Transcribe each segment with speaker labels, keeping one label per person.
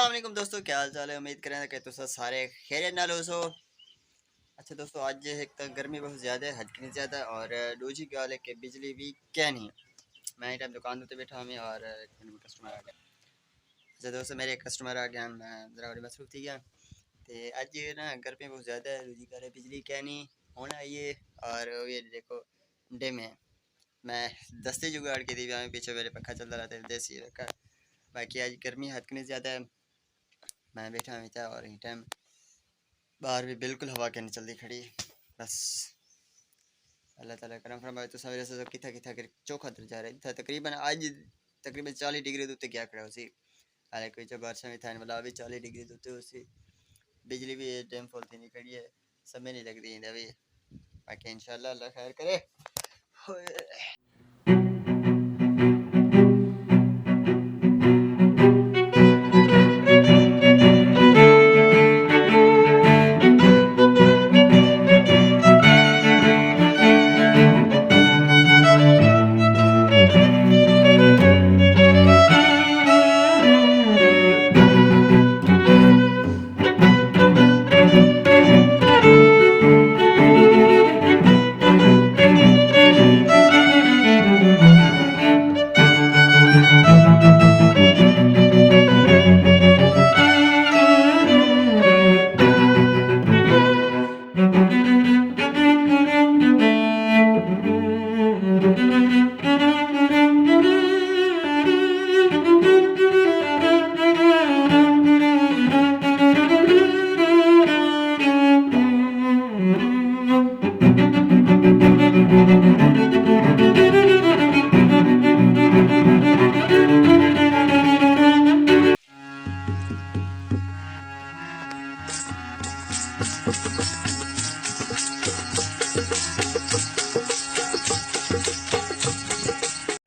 Speaker 1: अस्सलाम वालेकुम दोस्तों, क्या हाल चाल है। उम्मीद करें कि तुम सारे खैरियत नाल हो। अच्छा दोस्तों, आज एक तो गर्मी बहुत ज़्यादा है, हद की नहीं ज़्यादा। और दूसरी गल है कि बिजली भी क्या नहीं है। मैं इस टाइम दुकान उत्ते बैठा हूँ और एक मिनट कस्टमर आ गया। अच्छा दोस्तों, मेरे एक कस्टमर आ गया, मैं ज़रा बड़ी मसरूफ थी गया। तो अज ना गर्मी बहुत ज़्यादा है, दूसरी गल है बिजली क्या नहीं होना आइए। और ये देखो डिम है। मैं दस्ती जुगाड़ के दी पीछे मेरे पंखा चलता रहता है देसी रखा। बाकी आज गर्मी हद की नहीं ज़्यादा है। मैं बैठा हुआ था और इस टाइम बाहर भी बिल्कुल हवा के नहीं चलती खड़ी। बस अल्लाह ताला करम फरमाए तो सवेरे से किथा किथा कर चौखा दर्जा रहा था। तकरीबन आज तकरीबन 40 डिग्री उत्ते क्या खड़ा उसी। हालांकि कोई जो बारिश में था मतलब अभी 40 डिग्री उत्ते उसी। बिजली भी टाइम फॉल थी नहीं खड़ी है, समय नहीं लगती है अभी। बाकी इंशाल्लाह अल्लाह खैर करे।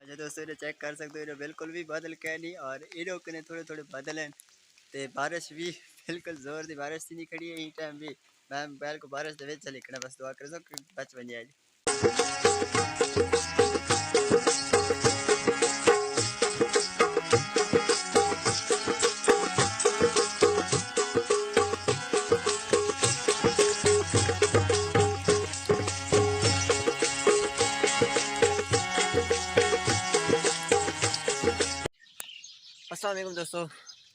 Speaker 1: अच्छा दोस्तों, इन्हें चेक कर सकते हो, इन्हें बिल्कुल भी बादल क्या नहीं। और इन्हों कने थोड़े थोड़े बादल हैं। तो बारिश भी बिल्कुल जोर की बारिश थी नहीं खड़ी है इस टाइम भी। मैं मोबाइल को बारिश के चली खड़ा, बस दुआ कर सो कि बच बन जाए। अस्सलाम वालेकुम दोस्तों।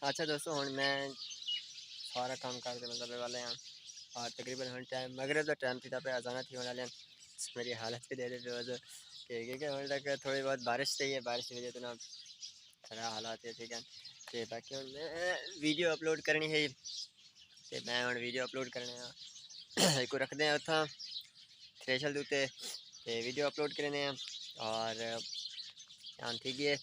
Speaker 1: अच्छा दोस्तों, हुण मैं सारा काम करते मतलब वाले हैं। और तकरीबन हुण टाइम मगरिब का टाइम थी पे अजाना थी होने वाले। मेरी हालत भी दे रही रोज़ क्योंकि हुण तक थोड़ी बहुत बारिश थी है, बारिश की वजह से ना सारा हालात है ठीक है। तो बाकी हुण मैं वीडियो अपलोड करनी है। तो मैं हुण वीडियो अपलोड करने को रखते हैं उत्थां थ्रेशल के उत्ते ते वीडियो अपलोड करने हैं। और हाँ ठीक है।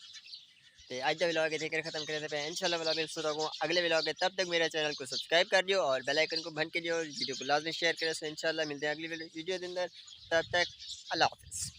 Speaker 1: तो आज का व्लॉग इतने कर खत्म करते हैं। इंशाल्लाह व्लॉग में सुनता हूँ अगले व्लॉग में। तब तक मेरे चैनल को सब्सक्राइब कर दियो और बेल आइकन को बंद कर दियो। वीडियो को लाजमी शेयर करें। इंशाल्लाह मिलते हैं अगली वीडियो के अंदर। तब तक अल्लाह हाफिज़।